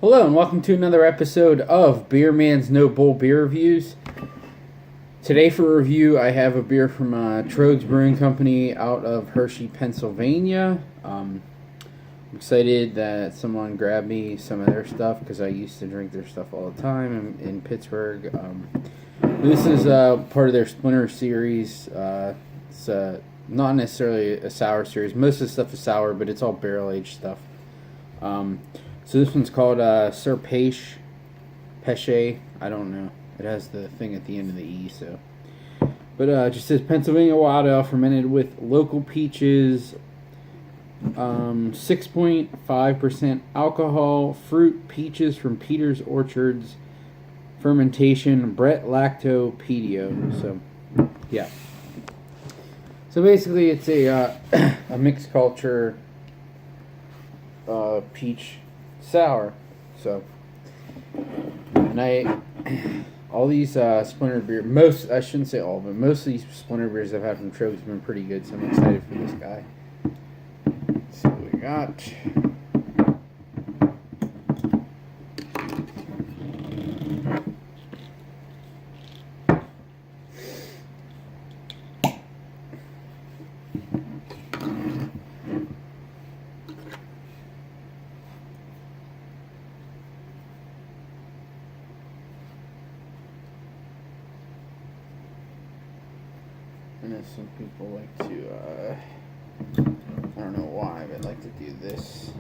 Hello and welcome to another episode of Beer Man's No Bull Beer Reviews. Today for review I have a beer from Troegs Brewing Company out of Hershey, Pennsylvania. I'm excited that someone grabbed me some of their stuff because I used to drink their stuff all the time in Pittsburgh. This is part of their Splinter series. It's not necessarily a sour series. Most of the stuff is sour, but it's all barrel-aged stuff. So this one's called Sir Peche. I don't know. It has the thing at the end of the E, so. But it just says Pennsylvania Wild Ale fermented with local peaches, 6.5% alcohol, fruit, peaches from Peter's Orchards, fermentation, Brett Lactopedio. So, yeah. So basically it's a mixed culture peach sour. So, and all these Splinter beer, I shouldn't say all, but most of these Splinter beers I've had from Troegs have been pretty good, so I'm excited for this guy. Let's see what we got. I know some people like to, I don't know why, but like to do this.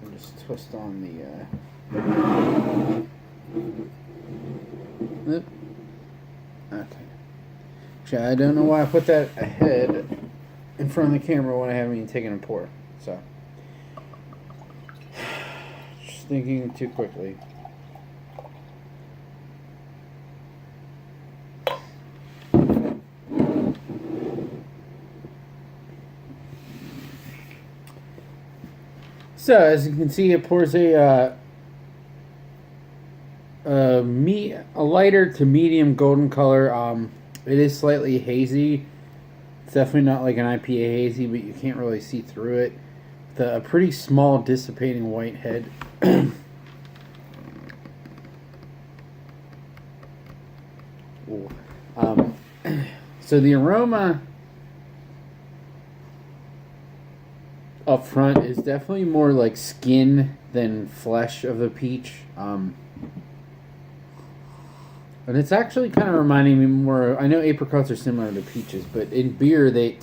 And just twist on the, okay. Actually, I don't know why I put that ahead in front of the camera when I haven't even taken a pour. So, just thinking too quickly. So, as you can see, it pours a lighter to medium golden color. It is slightly hazy. It's definitely not like an IPA hazy, but you can't really see through it. With a pretty small dissipating white head. So the aroma up front is definitely more like skin than flesh of the peach. And it's actually kind of reminding me more. I know apricots are similar to peaches, but in beer, they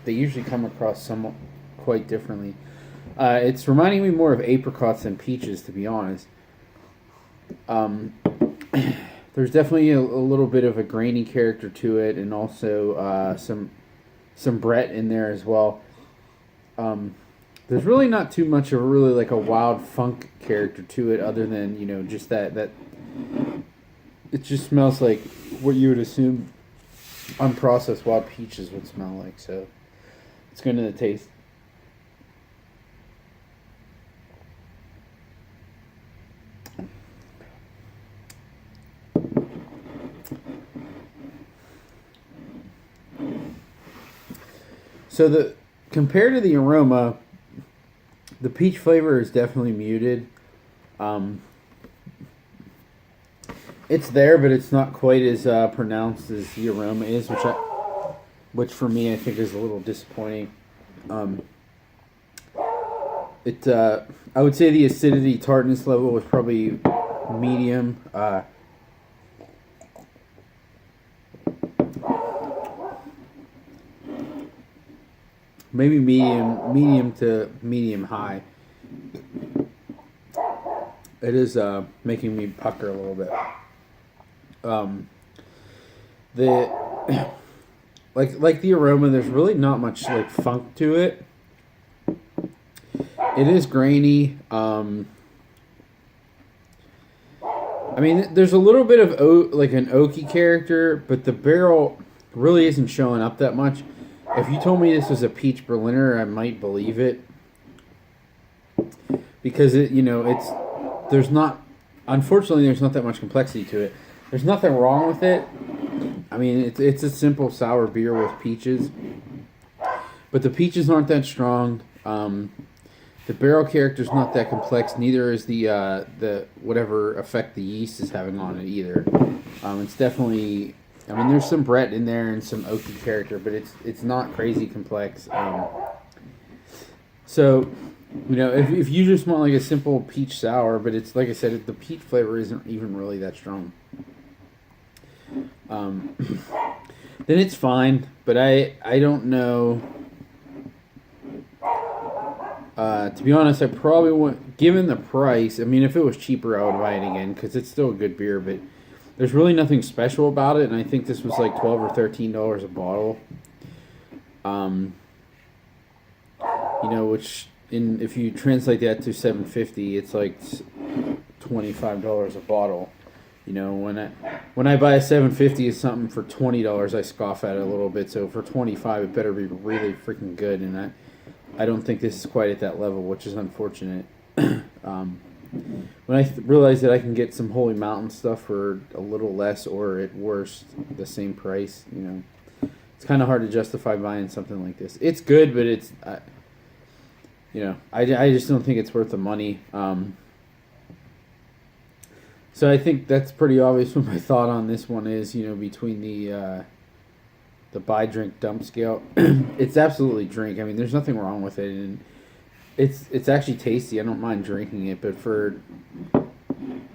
usually come across somewhat quite differently. It's reminding me more of apricots than peaches, to be honest. There's definitely a little bit of a grainy character to it, and also some Brett in there as well. There's really not too much of really like a wild funk character to it, other than, you know, just that it just smells like what you would assume unprocessed wild peaches would smell like. So it's good to the taste. So compared to the aroma, the peach flavor is definitely muted. It's there, but it's not quite as pronounced as the aroma is, which for me I think is a little disappointing. I would say the acidity tartness level was probably medium. Maybe medium to medium high. It is making me pucker a little bit. Like the aroma, there's really not much like funk to it. It is grainy. I mean, there's a little bit of like an oaky character, but the barrel really isn't showing up that much. If you told me this was a peach Berliner, I might believe it, because unfortunately there's not that much complexity to it. There's nothing wrong with it. I mean, it's a simple sour beer with peaches, but the peaches aren't that strong. The barrel character's not that complex. Neither is the whatever effect the yeast is having on it either. It's definitely. I mean, there's some Brett in there and some oaky character, but it's not crazy complex. So, if you just want like a simple peach sour, but it's like I said, the peach flavor isn't even really that strong. Then it's fine, but I don't know. To be honest, I probably wouldn't, given the price. I mean, if it was cheaper, I would buy it again because it's still a good beer. But there's really nothing special about it, and I think this was like $12 or $13 a bottle. Which if you translate that to $7.50, it's like $25 a bottle. When I buy a $7.50 of something for $20, I scoff at it a little bit. So for $25, it better be really freaking good, and I don't think this is quite at that level, which is unfortunate. When I realized that I can get some Holy Mountain stuff for a little less, or at worst, the same price, it's kind of hard to justify buying something like this. It's good, but it's, I just don't think it's worth the money. So I think that's pretty obvious what my thought on this one is, between the buy, drink, dump scale. It's absolutely drink. I mean, there's nothing wrong with it, and it's actually tasty. I don't mind drinking it, but for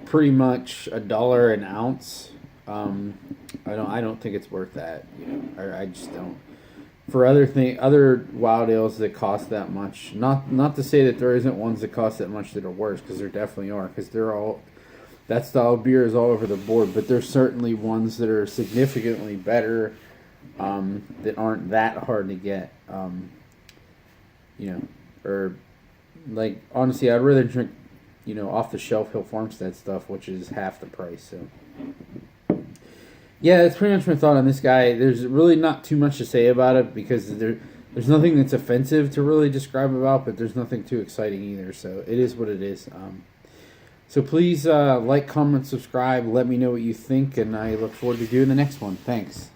pretty much $1 an ounce, I don't think it's worth that. I just don't. For other wild ales that cost that much, not to say that there isn't ones that cost that much that are worse, because there definitely are, because that style of beer is all over the board, but there's certainly ones that are significantly better, that aren't that hard to get, or like, honestly, I'd rather drink, off the shelf Hill Farmstead stuff, which is half the price. So yeah, that's pretty much my thought on this guy. There's really not too much to say about it, because there's nothing that's offensive to really describe about, but there's nothing too exciting either, so it is what it is. So please like, comment, subscribe, let me know what you think, and I look forward to doing the next one. Thanks.